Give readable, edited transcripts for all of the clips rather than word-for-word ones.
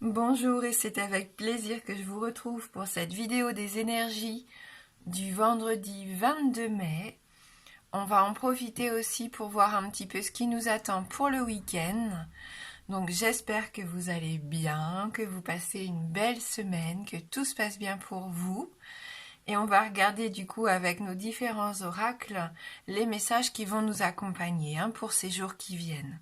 Bonjour, et c'est avec plaisir que je vous retrouve pour cette vidéo des énergies du vendredi 22 mai. On va en profiter aussi pour voir un petit peu ce qui nous attend pour le week-end. Donc j'espère que vous allez bien, que vous passez une belle semaine, que tout se passe bien pour vous. Et on va regarder du coup avec nos différents oracles les messages qui vont nous accompagner pour ces jours qui viennent.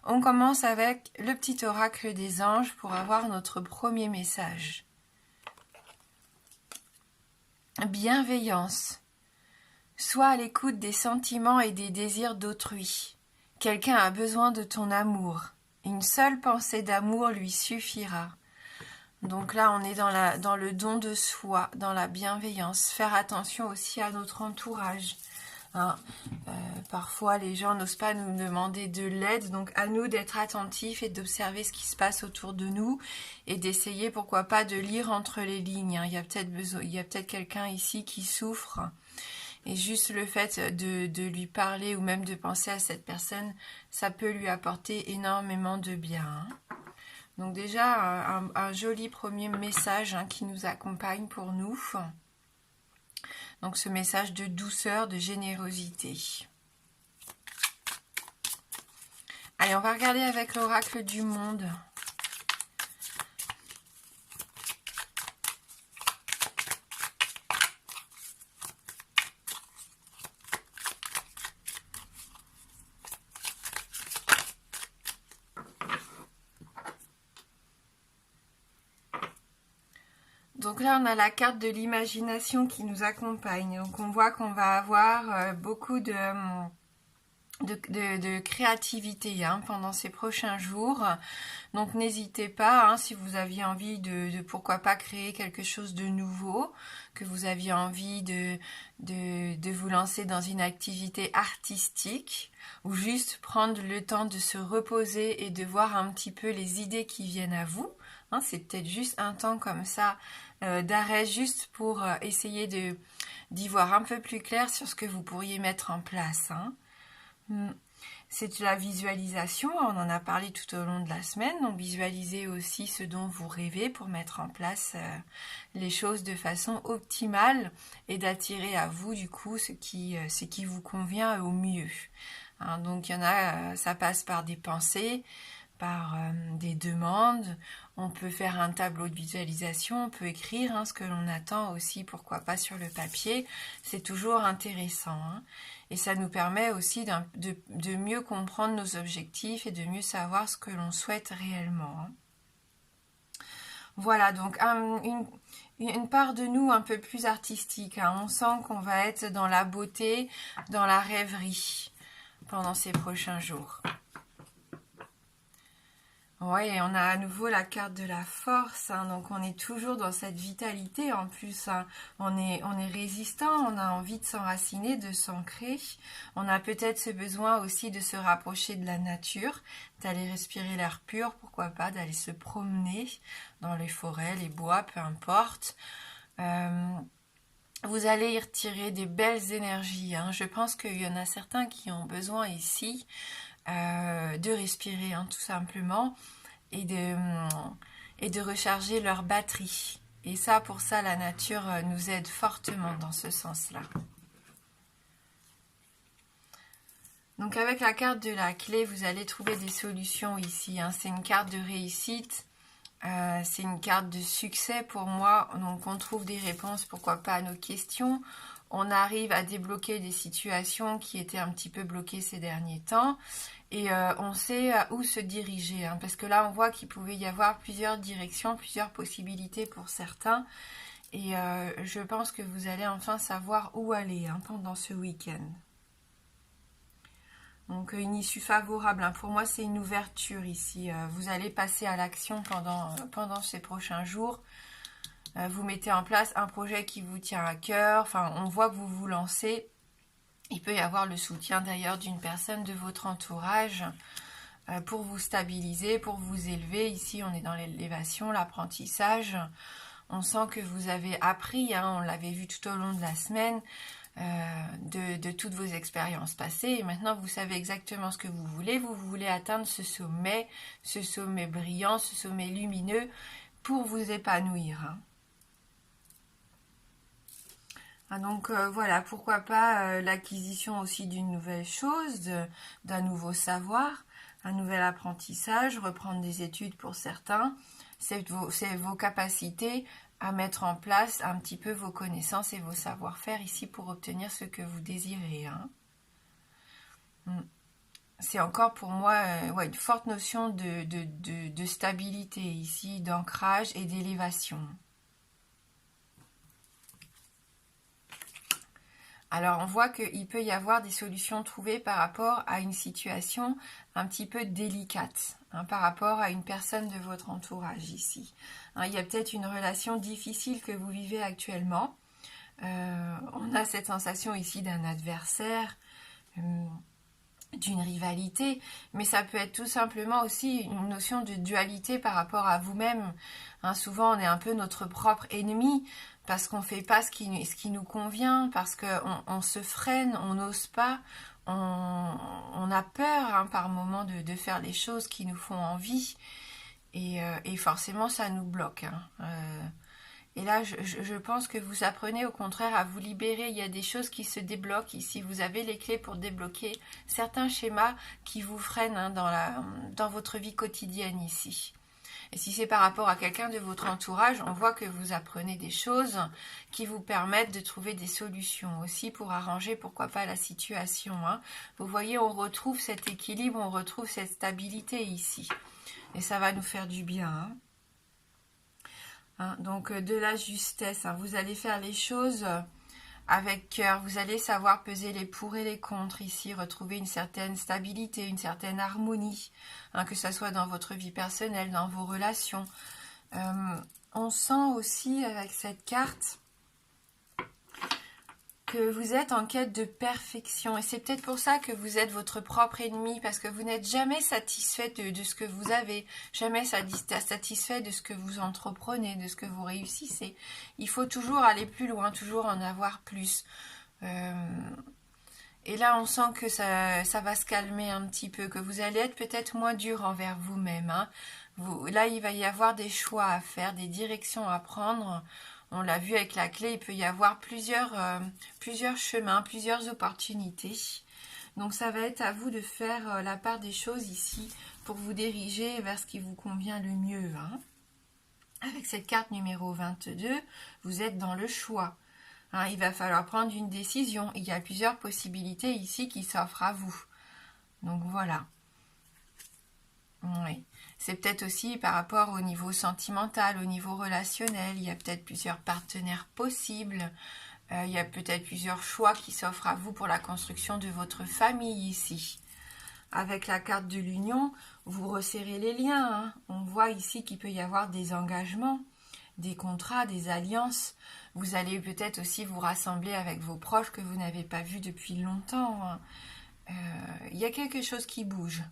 On commence avec le petit oracle des anges pour avoir notre premier message. Bienveillance. Sois à l'écoute des sentiments et des désirs d'autrui. Quelqu'un a besoin de ton amour. Une seule pensée d'amour lui suffira. Donc là, on est dans le don de soi, dans la bienveillance. Faire attention aussi à notre entourage. Parfois les gens n'osent pas nous demander de l'aide, donc à nous d'être attentifs et d'observer ce qui se passe autour de nous et d'essayer pourquoi pas de lire entre les lignes. Il y a peut-être quelqu'un ici qui souffre et juste le fait de lui parler ou même de penser à cette personne, ça peut lui apporter énormément de bien. Donc déjà un joli premier message qui nous accompagne pour nous. Donc ce message de douceur, de générosité. Allez, on va regarder avec l'oracle du monde. Donc là, on a la carte de l'imagination qui nous accompagne. Donc on voit qu'on va avoir beaucoup de créativité pendant ces prochains jours. Donc n'hésitez pas, si vous aviez envie de pourquoi pas créer quelque chose de nouveau, que vous aviez envie de vous lancer dans une activité artistique, ou juste prendre le temps de se reposer et de voir un petit peu les idées qui viennent à vous. C'est peut-être juste un temps comme ça d'arrêt, juste pour essayer d'y voir un peu plus clair sur ce que vous pourriez mettre en place. C'est la visualisation, on en a parlé tout au long de la semaine, donc visualisez aussi ce dont vous rêvez pour mettre en place les choses de façon optimale et d'attirer à vous du coup ce qui vous convient au mieux. Donc il y en a, ça passe par des pensées, par des demandes, on peut faire un tableau de visualisation, on peut écrire ce que l'on attend aussi, pourquoi pas sur le papier, c'est toujours intéressant. Et ça nous permet aussi de mieux comprendre nos objectifs et de mieux savoir ce que l'on souhaite réellement. Voilà, donc une part de nous un peu plus artistique. On sent qu'on va être dans la beauté, dans la rêverie pendant ces prochains jours. Oui, et on a à nouveau la carte de la force, donc on est toujours dans cette vitalité en plus, on est résistant, on a envie de s'enraciner, de s'ancrer, on a peut-être ce besoin aussi de se rapprocher de la nature, d'aller respirer l'air pur, pourquoi pas, d'aller se promener dans les forêts, les bois, peu importe. Vous allez y retirer des belles énergies, je pense qu'il y en a certains qui ont besoin ici de respirer tout simplement et de recharger leur batterie. Et ça, pour ça, la nature nous aide fortement dans ce sens-là. Donc avec la carte de la clé, vous allez trouver des solutions ici. C'est une carte de réussite, c'est une carte de succès pour moi. Donc on trouve des réponses, pourquoi pas, à nos questions. On arrive à débloquer des situations qui étaient un petit peu bloquées ces derniers temps. Et on sait où se diriger. Parce que là, on voit qu'il pouvait y avoir plusieurs directions, plusieurs possibilités pour certains. Et je pense que vous allez enfin savoir où aller pendant ce week-end. Donc une issue favorable. Pour moi, c'est une ouverture ici. Vous allez passer à l'action pendant ces prochains jours. Vous mettez en place un projet qui vous tient à cœur. On voit que vous vous lancez. Il peut y avoir le soutien d'ailleurs d'une personne de votre entourage pour vous stabiliser, pour vous élever. Ici, on est dans l'élévation, l'apprentissage. On sent que vous avez appris, on l'avait vu tout au long de la semaine, de toutes vos expériences passées. Et maintenant, vous savez exactement ce que vous voulez. Vous voulez atteindre ce sommet brillant, ce sommet lumineux pour vous épanouir. Donc voilà, pourquoi pas l'acquisition aussi d'une nouvelle chose, d'un nouveau savoir, un nouvel apprentissage, reprendre des études pour certains. C'est vos capacités à mettre en place un petit peu vos connaissances et vos savoir-faire ici pour obtenir ce que vous désirez. C'est encore pour moi une forte notion de stabilité ici, d'ancrage et d'élévation. Alors on voit qu'il peut y avoir des solutions trouvées par rapport à une situation un petit peu délicate, par rapport à une personne de votre entourage ici. Il y a peut-être une relation difficile que vous vivez actuellement. On a cette sensation ici d'un adversaire, d'une rivalité, mais ça peut être tout simplement aussi une notion de dualité par rapport à vous-même. Souvent on est un peu notre propre ennemi, parce qu'on ne fait pas ce qui nous convient, parce qu'on se freine, on n'ose pas, on a peur par moment de faire les choses qui nous font envie, et forcément ça nous bloque. Et là, je pense que vous apprenez au contraire à vous libérer. Il y a des choses qui se débloquent ici. Vous avez les clés pour débloquer certains schémas qui vous freinent dans votre vie quotidienne ici. Et si c'est par rapport à quelqu'un de votre entourage, on voit que vous apprenez des choses qui vous permettent de trouver des solutions aussi pour arranger, pourquoi pas, la situation. Vous voyez, on retrouve cet équilibre, on retrouve cette stabilité ici. Et ça va nous faire du bien. Donc, de la justesse. Vous allez faire les choses avec cœur. Vous allez savoir peser les pour et les contre ici, retrouver une certaine stabilité, une certaine harmonie, que ce soit dans votre vie personnelle, dans vos relations. On sent aussi avec cette carte que vous êtes en quête de perfection, et c'est peut-être pour ça que vous êtes votre propre ennemi, parce que vous n'êtes jamais satisfait de ce que vous avez, jamais satisfait de ce que vous entreprenez, de ce que vous réussissez. Il faut toujours aller plus loin, toujours en avoir plus. Et là, on sent que ça va se calmer un petit peu, que vous allez être peut-être moins dur envers vous-même. Là, il va y avoir des choix à faire, des directions à prendre. On l'a vu avec la clé, il peut y avoir plusieurs chemins, plusieurs opportunités. Donc ça va être à vous de faire la part des choses ici pour vous diriger vers ce qui vous convient le mieux. Avec cette carte numéro 22, vous êtes dans le choix. Il va falloir prendre une décision. Il y a plusieurs possibilités ici qui s'offrent à vous. Donc voilà. Oui. C'est peut-être aussi par rapport au niveau sentimental, au niveau relationnel. Il y a peut-être plusieurs partenaires possibles. Il y a peut-être plusieurs choix qui s'offrent à vous pour la construction de votre famille ici. Avec la carte de l'union, vous resserrez les liens. On voit ici qu'il peut y avoir des engagements, des contrats, des alliances. Vous allez peut-être aussi vous rassembler avec vos proches que vous n'avez pas vus depuis longtemps. Il y a quelque chose qui bouge.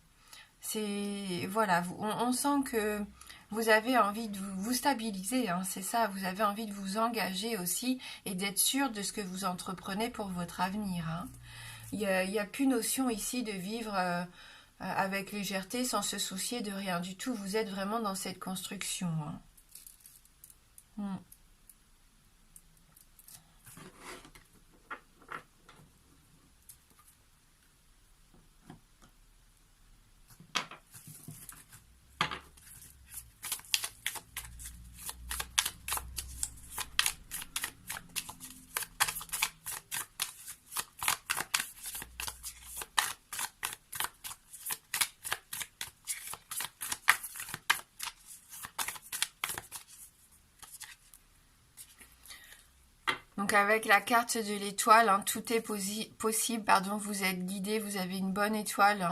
Voilà, on sent que vous avez envie de vous stabiliser, c'est ça, vous avez envie de vous engager aussi et d'être sûr de ce que vous entreprenez pour votre avenir. Il n'y a plus notion ici de vivre avec légèreté sans se soucier de rien du tout. Vous êtes vraiment dans cette construction. Donc avec la carte de l'étoile, tout est possible, vous êtes guidé, vous avez une bonne étoile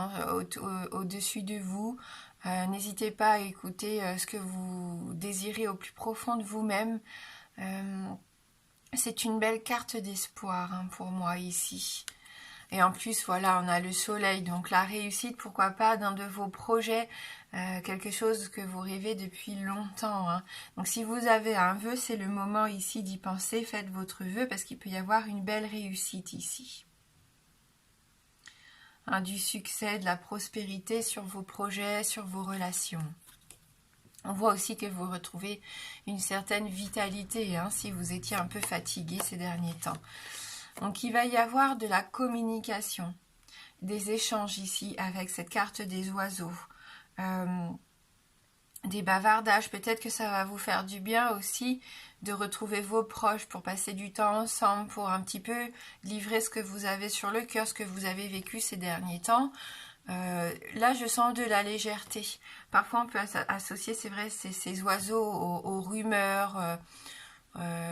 au-dessus de vous. N'hésitez pas à écouter ce que vous désirez au plus profond de vous-même. C'est une belle carte d'espoir pour moi ici. Et en plus, voilà, on a le soleil, donc la réussite, pourquoi pas, d'un de vos projets, quelque chose que vous rêvez depuis longtemps, hein. Donc si vous avez un vœu, c'est le moment ici d'y penser, faites votre vœu, parce qu'il peut y avoir une belle réussite ici. Hein, du succès, de la prospérité sur vos projets, sur vos relations. On voit aussi que vous retrouvez une certaine vitalité, hein, si vous étiez un peu fatigué ces derniers temps. Donc il va y avoir de la communication, des échanges ici avec cette carte des oiseaux, des bavardages. Peut-être que ça va vous faire du bien aussi de retrouver vos proches pour passer du temps ensemble, pour un petit peu livrer ce que vous avez sur le cœur, ce que vous avez vécu ces derniers temps. Là, je sens de la légèreté. Parfois, on peut associer, c'est vrai, ces oiseaux aux rumeurs,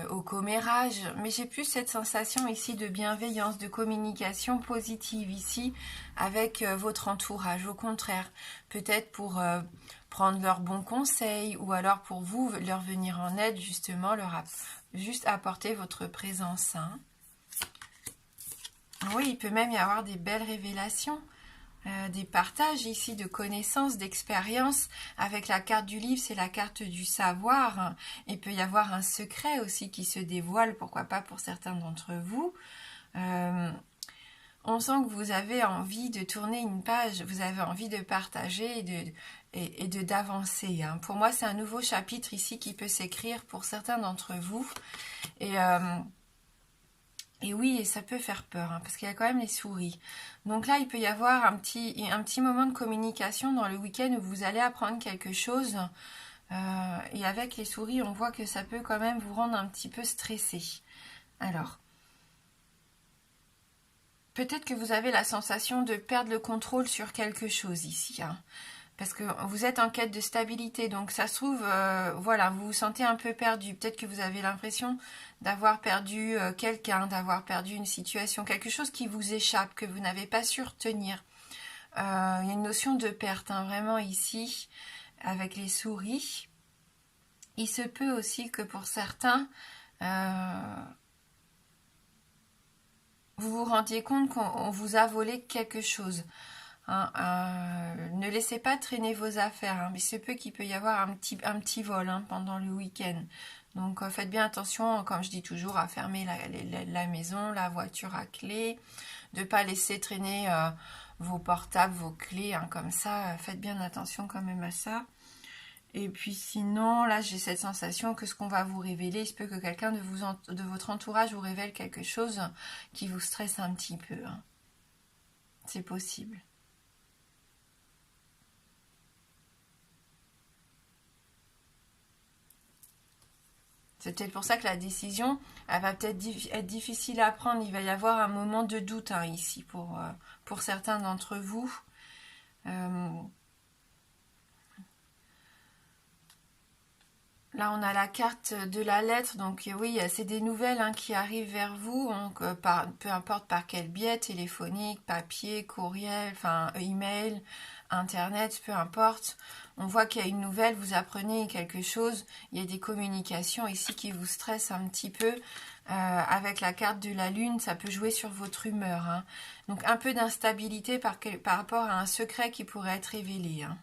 au commérage, mais j'ai plus cette sensation ici de bienveillance, de communication positive ici avec votre entourage. Au contraire, peut-être pour prendre leurs bons conseils ou alors pour vous leur venir en aide, justement, juste apporter votre présence, hein. Oui, il peut même y avoir des belles révélations. Des partages ici de connaissances, d'expériences. Avec la carte du livre, c'est la carte du savoir. Il peut y avoir un secret aussi qui se dévoile, pourquoi pas pour certains d'entre vous. On sent que vous avez envie de tourner une page, vous avez envie de partager et d'avancer, hein. Pour moi, c'est un nouveau chapitre ici qui peut s'écrire pour certains d'entre vous. Et oui, et ça peut faire peur, hein, parce qu'il y a quand même les souris. Donc là, il peut y avoir un petit moment de communication dans le week-end où vous allez apprendre quelque chose. Et avec les souris, on voit que ça peut quand même vous rendre un petit peu stressé. Alors, peut-être que vous avez la sensation de perdre le contrôle sur quelque chose ici, hein. Parce que vous êtes en quête de stabilité, donc ça se trouve, voilà, vous vous sentez un peu perdu. Peut-être que vous avez l'impression d'avoir perdu quelqu'un, d'avoir perdu une situation, quelque chose qui vous échappe, que vous n'avez pas su retenir. Il y a une notion de perte, hein, vraiment ici, avec les souris. Il se peut aussi que pour certains, vous vous rendiez compte qu'on vous a volé quelque chose. Hein, ne laissez pas traîner vos affaires, hein, mais il se peut qu'il peut y avoir un petit vol, hein, pendant le week-end. Donc faites bien attention, comme je dis toujours, à fermer la maison, la voiture à clé, de ne pas laisser traîner vos portables, vos clés, hein, comme ça. Faites bien attention quand même à ça. Et puis sinon, là j'ai cette sensation que ce qu'on va vous révéler, il se peut que quelqu'un de votre entourage vous révèle quelque chose qui vous stresse un petit peu, hein. C'est possible. C'est peut-être pour ça que la décision, elle va peut-être être difficile à prendre. Il va y avoir un moment de doute, hein, ici pour certains d'entre vous. Là, on a la carte de la lettre. Donc oui, c'est des nouvelles, hein, qui arrivent vers vous. Donc, peu importe par quel biais, téléphonique, papier, courriel, enfin email, internet, peu importe. On voit qu'il y a une nouvelle, vous apprenez quelque chose. Il y a des communications ici qui vous stressent un petit peu. Avec la carte de la lune, ça peut jouer sur votre humeur, hein. Donc un peu d'instabilité par rapport à un secret qui pourrait être révélé, hein.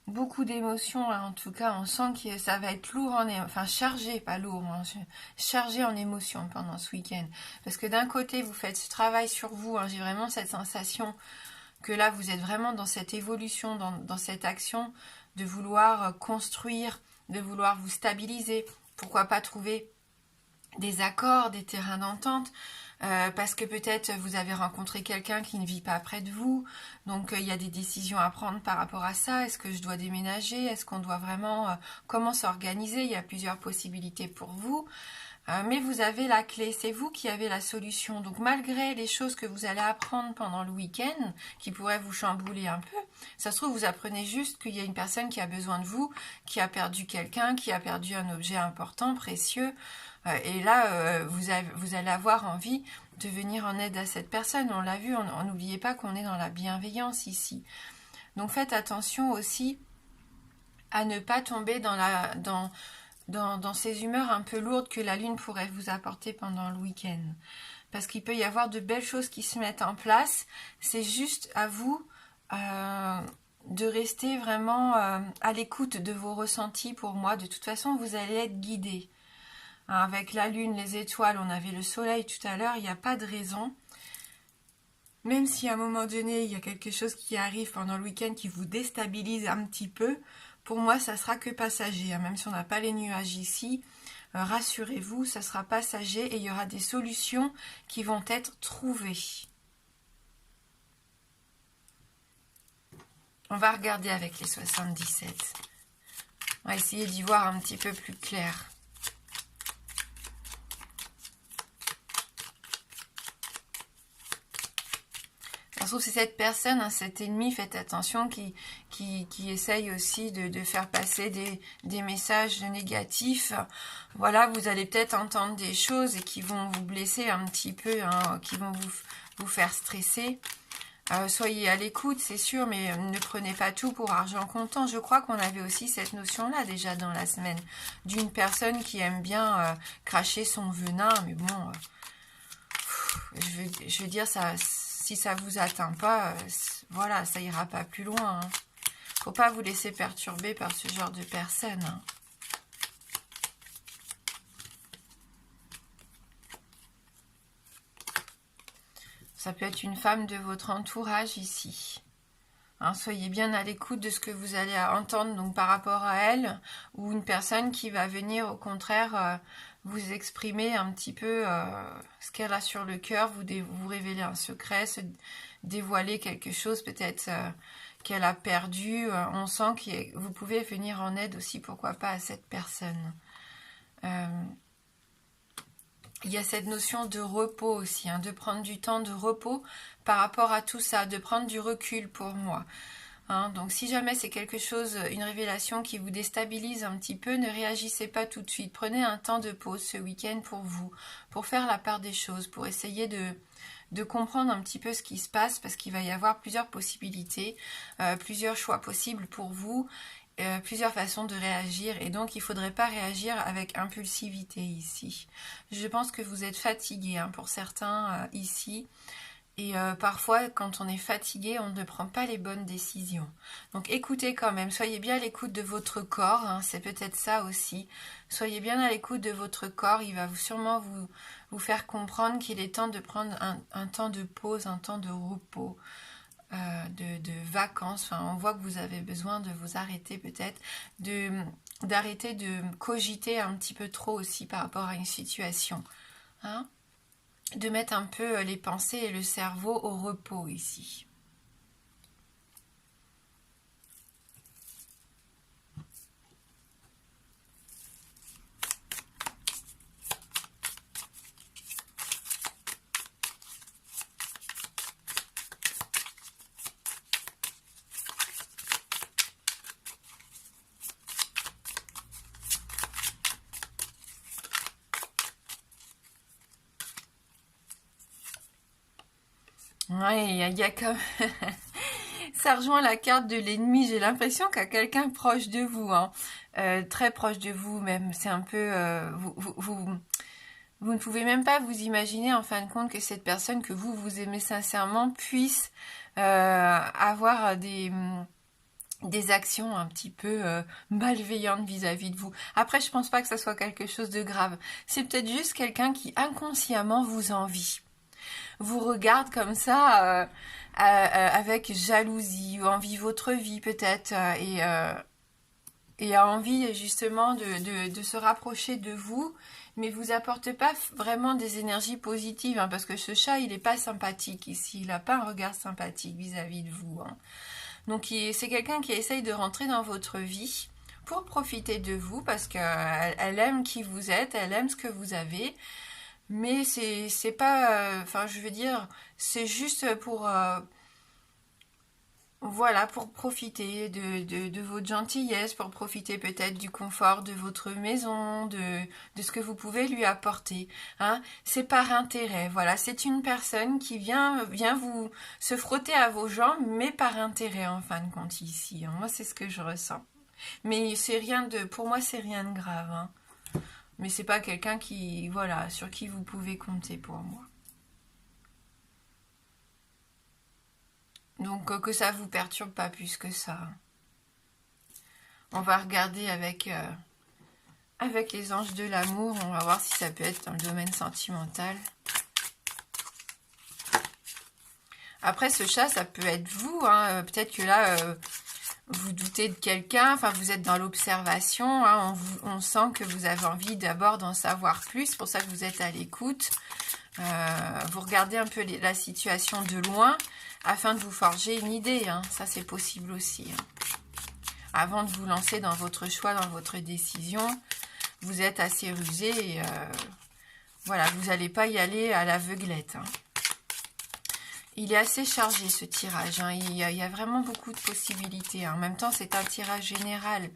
Beaucoup d'émotions, là, en tout cas, on sent que ça va être lourd, enfin chargé, pas lourd, hein, chargé en émotions pendant ce week-end. Parce que d'un côté, vous faites ce travail sur vous, hein, j'ai vraiment cette sensation que là, vous êtes vraiment dans cette évolution, dans cette action de vouloir construire, de vouloir vous stabiliser. Pourquoi pas trouver des accords, des terrains d'entente, parce que peut-être vous avez rencontré quelqu'un qui ne vit pas près de vous, donc il y a des décisions à prendre par rapport à ça. Est-ce que je dois déménager? Est-ce qu'on doit vraiment... comment s'organiser? Il y a plusieurs possibilités pour vous. Mais vous avez la clé, c'est vous qui avez la solution. Donc malgré les choses que vous allez apprendre pendant le week-end, qui pourraient vous chambouler un peu, ça se trouve vous apprenez juste qu'il y a une personne qui a besoin de vous, qui a perdu quelqu'un, qui a perdu un objet important, précieux, et là vous allez avoir envie de venir en aide à cette personne. On l'a vu, on n'oubliez pas qu'on est dans la bienveillance ici. Donc faites attention aussi à ne pas tomber dans ces humeurs un peu lourdes que la lune pourrait vous apporter pendant le week-end. Parce qu'il peut y avoir de belles choses qui se mettent en place. C'est juste à vous de rester vraiment à l'écoute de vos ressentis. Pour moi, de toute façon, vous allez être guidés. Avec la lune, les étoiles, on avait le soleil tout à l'heure, il n'y a pas de raison. Même si à un moment donné, il y a quelque chose qui arrive pendant le week-end qui vous déstabilise un petit peu, pour moi, ça sera que passager. Même si on n'a pas les nuages ici, rassurez-vous, ça sera passager et il y aura des solutions qui vont être trouvées. On va regarder avec les 77. On va essayer d'y voir un petit peu plus clair. Ça se trouve, c'est cette personne, cet ennemi, faites attention, qui essaye aussi de faire passer des messages négatifs. Voilà, vous allez peut-être entendre des choses et qui vont vous blesser un petit peu, qui vont vous faire stresser. Soyez à l'écoute, c'est sûr, mais ne prenez pas tout pour argent comptant. Je crois qu'on avait aussi cette notion-là déjà dans la semaine, d'une personne qui aime bien cracher son venin, mais bon, je veux dire, ça... Si ça vous atteint pas, voilà, ça ira pas plus loin. Faut pas vous laisser perturber par ce genre de personnes. Ça peut être une femme de votre entourage ici. Soyez bien à l'écoute de ce que vous allez entendre donc par rapport à elle, ou une personne qui va venir au contraire vous exprimer un petit peu ce qu'elle a sur le cœur, vous révéler un secret, se dévoiler quelque chose peut-être qu'elle a perdu. On sent que vous pouvez venir en aide aussi, pourquoi pas, à cette personne. Il y a cette notion de repos aussi, de prendre du temps de repos par rapport à tout ça, de prendre du recul pour moi. Donc si jamais c'est quelque chose, une révélation qui vous déstabilise un petit peu, ne réagissez pas tout de suite. Prenez un temps de pause ce week-end pour vous, pour faire la part des choses, pour essayer de comprendre un petit peu ce qui se passe, parce qu'il va y avoir plusieurs possibilités, plusieurs choix possibles pour vous, plusieurs façons de réagir, et donc il ne faudrait pas réagir avec impulsivité ici. Je pense que vous êtes fatigué pour certains ici. Et parfois, quand on est fatigué, on ne prend pas les bonnes décisions. Donc écoutez quand même, soyez bien à l'écoute de votre corps, c'est peut-être ça aussi. Soyez bien à l'écoute de votre corps, il va sûrement vous faire comprendre qu'il est temps de prendre un temps de pause, un temps de repos, de vacances. On voit que vous avez besoin de vous arrêter peut-être, d'arrêter de cogiter un petit peu trop aussi par rapport à une situation. De mettre un peu les pensées et le cerveau au repos ici. Ouais, il y a comme... Ça rejoint la carte de l'ennemi. J'ai l'impression qu'il y a quelqu'un proche de vous, très proche de vous même. C'est un peu... vous ne pouvez même pas vous imaginer en fin de compte que cette personne que vous aimez sincèrement puisse avoir des actions un petit peu malveillantes vis-à-vis de vous. Après, je pense pas que ça soit quelque chose de grave. C'est peut-être juste quelqu'un qui inconsciemment vous envie. Vous regarde comme ça avec jalousie, ou envie votre vie peut-être, et a envie justement de se rapprocher de vous, mais vous apporte pas vraiment des énergies positives, parce que ce chat, il n'est pas sympathique ici, il n'a pas un regard sympathique vis-à-vis de vous. Donc c'est quelqu'un qui essaye de rentrer dans votre vie pour profiter de vous parce qu'elle elle aime qui vous êtes, elle aime ce que vous avez. Mais c'est pas, enfin je veux dire, c'est juste pour, voilà, pour profiter de votre gentillesse, pour profiter peut-être du confort de votre maison, de ce que vous pouvez lui apporter. Hein. C'est par intérêt, voilà. C'est une personne qui vient vous se frotter à vos jambes, mais par intérêt en fin de compte ici. Hein. Moi, c'est ce que je ressens. Mais c'est rien de, pour moi, c'est rien de grave. Hein. Mais c'est pas quelqu'un qui, voilà, sur qui vous pouvez compter pour moi. Donc que ça vous perturbe pas plus que ça. On va regarder avec les anges de l'amour, on va voir si ça peut être dans le domaine sentimental. Après ce chat, ça peut être vous, hein. Peut-être que là, vous doutez de quelqu'un, enfin vous êtes dans l'observation, hein. On sent que vous avez envie d'abord d'en savoir plus, c'est pour ça que vous êtes à l'écoute. Vous regardez un peu la situation de loin afin de vous forger une idée, hein. Ça c'est possible aussi. Hein. Avant de vous lancer dans votre choix, dans votre décision, vous êtes assez rusé et voilà, vous n'allez pas y aller à l'aveuglette. Hein. Il est assez chargé ce tirage, hein. Il y a vraiment beaucoup de possibilités. Hein. En même temps, c'est un tirage général.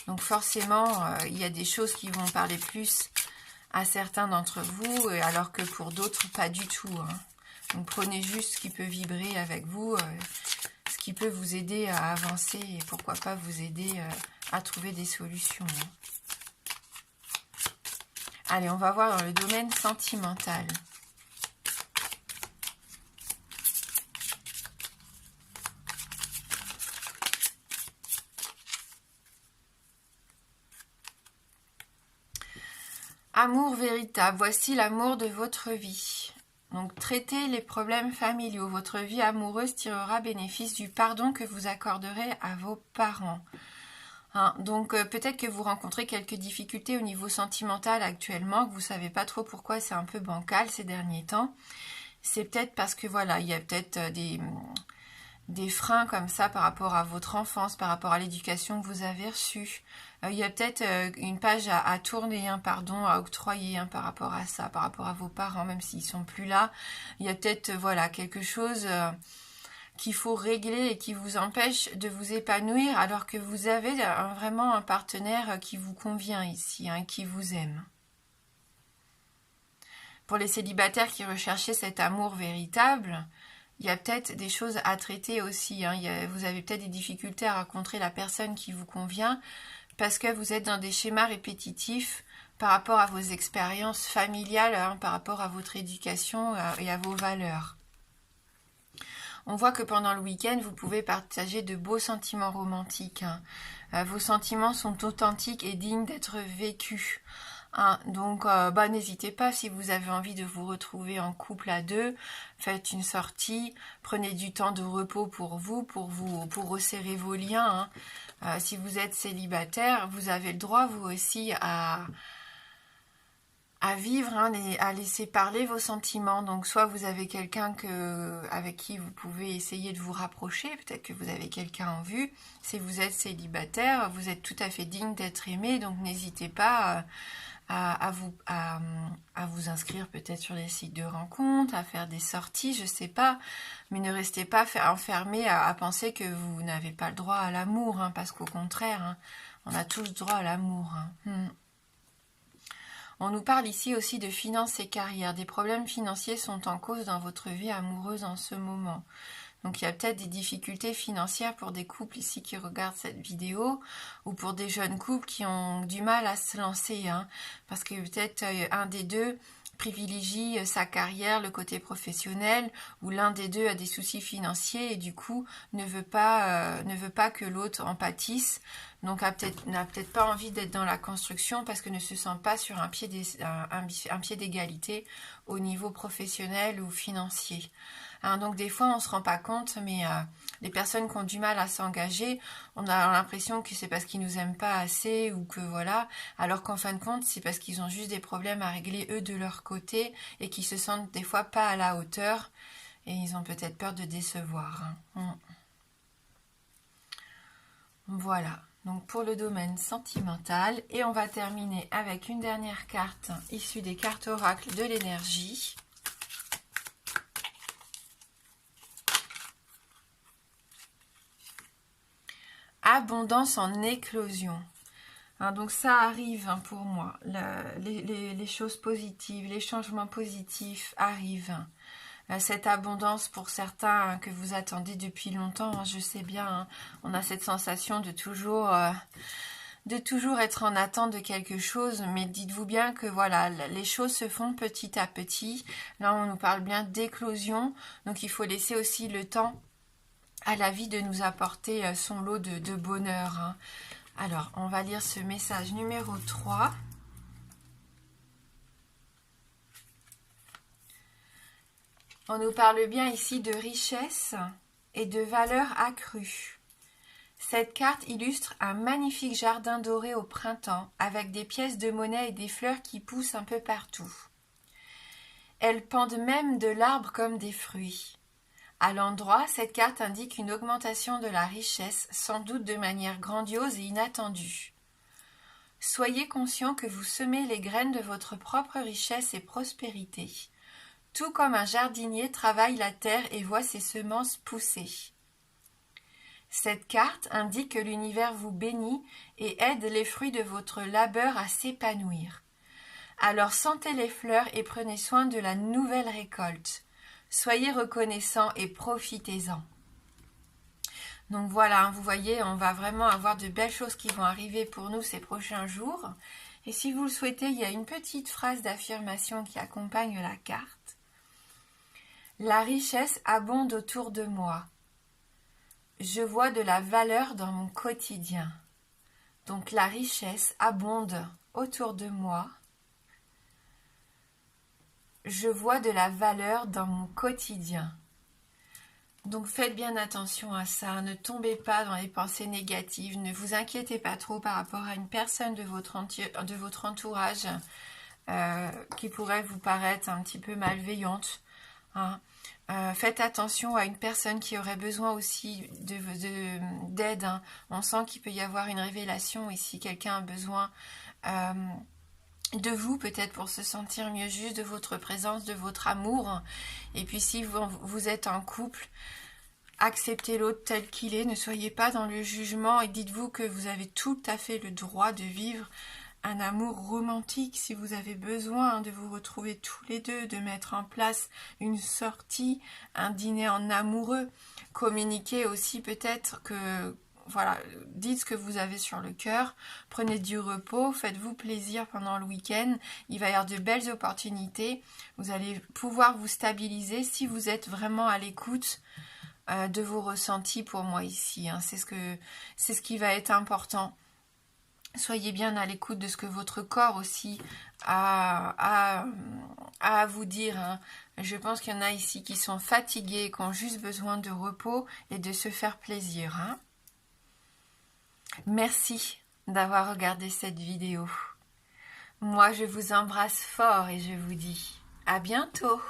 Donc forcément, il y a des choses qui vont parler plus à certains d'entre vous, alors que pour d'autres, pas du tout. Hein. Donc prenez juste ce qui peut vibrer avec vous, ce qui peut vous aider à avancer et pourquoi pas vous aider à trouver des solutions. Hein. Allez, on va voir dans le domaine sentimental. Amour véritable, voici l'amour de votre vie. Donc, traitez les problèmes familiaux. Votre vie amoureuse tirera bénéfice du pardon que vous accorderez à vos parents. Hein, donc, peut-être que vous rencontrez quelques difficultés au niveau sentimental actuellement, que vous ne savez pas trop pourquoi c'est un peu bancal ces derniers temps. C'est peut-être parce que, voilà, il y a peut-être des freins comme ça par rapport à votre enfance, par rapport à l'éducation que vous avez reçue. Il y a peut-être une page à tourner, un pardon, à octroyer par rapport à ça, par rapport à vos parents, même s'ils sont plus là. Il y a peut-être voilà quelque chose qu'il faut régler et qui vous empêche de vous épanouir alors que vous avez vraiment un partenaire qui vous convient ici, hein, qui vous aime. Pour les célibataires qui recherchaient cet amour véritable, il y a peut-être des choses à traiter aussi. Hein. Vous avez peut-être des difficultés à rencontrer la personne qui vous convient parce que vous êtes dans des schémas répétitifs par rapport à vos expériences familiales, hein, par rapport à votre éducation et à vos valeurs. On voit que pendant le week-end, vous pouvez partager de beaux sentiments romantiques. Hein. Vos sentiments sont authentiques et dignes d'être vécus. Hein, donc, n'hésitez pas si vous avez envie de vous retrouver en couple à deux, faites une sortie, prenez du temps de repos pour resserrer vos liens. Hein. Si vous êtes célibataire, vous avez le droit vous aussi à vivre, hein, à laisser parler vos sentiments. Donc soit vous avez quelqu'un avec qui vous pouvez essayer de vous rapprocher, peut-être que vous avez quelqu'un en vue. Si vous êtes célibataire, vous êtes tout à fait digne d'être aimé, donc n'hésitez pas à vous inscrire peut-être sur des sites de rencontres, à faire des sorties, je sais pas, mais ne restez pas enfermé à penser que vous n'avez pas le droit à l'amour, hein, parce qu'au contraire, hein, on a tous le droit à l'amour. Hein. On nous parle ici aussi de finances et carrière. Des problèmes financiers sont en cause dans votre vie amoureuse en ce moment. Donc il y a peut-être des difficultés financières pour des couples ici qui regardent cette vidéo ou pour des jeunes couples qui ont du mal à se lancer. Hein, parce que peut-être un des deux privilégie sa carrière, le côté professionnel, ou l'un des deux a des soucis financiers et du coup ne veut pas que l'autre en pâtisse. Donc n'a peut-être pas envie d'être dans la construction parce que ne se sent pas sur un pied d'égalité au niveau professionnel ou financier. Hein, donc des fois on se rend pas compte, mais les personnes qui ont du mal à s'engager, on a l'impression que c'est parce qu'ils nous aiment pas assez ou que voilà, alors qu'en fin de compte c'est parce qu'ils ont juste des problèmes à régler eux de leur côté et qu'ils se sentent des fois pas à la hauteur et ils ont peut-être peur de décevoir. Hein. Voilà. Donc pour le domaine sentimental. Et on va terminer avec une dernière carte issue des cartes oracles de l'énergie. Abondance en éclosion. Hein, donc ça arrive pour moi. Les choses positives, les changements positifs arrivent. Cette abondance pour certains que vous attendez depuis longtemps, je sais bien, on a cette sensation de toujours être en attente de quelque chose, mais dites-vous bien que voilà, les choses se font petit à petit. Là, on nous parle bien d'éclosion, donc il faut laisser aussi le temps à la vie de nous apporter son lot de bonheur. Hein. Alors, on va lire ce message numéro 3. On nous parle bien ici de richesse et de valeur accrue. Cette carte illustre un magnifique jardin doré au printemps avec des pièces de monnaie et des fleurs qui poussent un peu partout. Elles pendent même de l'arbre comme des fruits. À l'endroit, cette carte indique une augmentation de la richesse, sans doute de manière grandiose et inattendue. Soyez conscient que vous semez les graines de votre propre richesse et prospérité. Tout comme un jardinier travaille la terre et voit ses semences pousser. Cette carte indique que l'univers vous bénit et aide les fruits de votre labeur à s'épanouir. Alors sentez les fleurs et prenez soin de la nouvelle récolte. Soyez reconnaissants et profitez-en. Donc voilà, vous voyez, on va vraiment avoir de belles choses qui vont arriver pour nous ces prochains jours. Et si vous le souhaitez, il y a une petite phrase d'affirmation qui accompagne la carte. La richesse abonde autour de moi. Je vois de la valeur dans mon quotidien. Donc la richesse abonde autour de moi. Je vois de la valeur dans mon quotidien. Donc faites bien attention à ça, ne tombez pas dans les pensées négatives, ne vous inquiétez pas trop par rapport à une personne de votre entourage qui pourrait vous paraître un petit peu malveillante. Hein. Faites attention à une personne qui aurait besoin aussi d'aide. Hein. On sent qu'il peut y avoir une révélation ici, quelqu'un a besoin de vous peut-être pour se sentir mieux, juste de votre présence, de votre amour. Et puis si vous êtes en couple, acceptez l'autre tel qu'il est, ne soyez pas dans le jugement et dites-vous que vous avez tout à fait le droit de vivre un amour romantique si vous avez besoin de vous retrouver tous les deux, de mettre en place une sortie, un dîner en amoureux. Communiquez aussi peut-être que voilà, dites ce que vous avez sur le cœur, prenez du repos, faites-vous plaisir pendant le week-end, il va y avoir de belles opportunités, vous allez pouvoir vous stabiliser si vous êtes vraiment à l'écoute de vos ressentis pour moi ici, hein. C'est ce qui va être important. Soyez bien à l'écoute de ce que votre corps aussi a à vous dire. Hein. Je pense qu'il y en a ici qui sont fatigués, qui ont juste besoin de repos et de se faire plaisir. Hein. Merci d'avoir regardé cette vidéo. Moi, je vous embrasse fort et je vous dis à bientôt.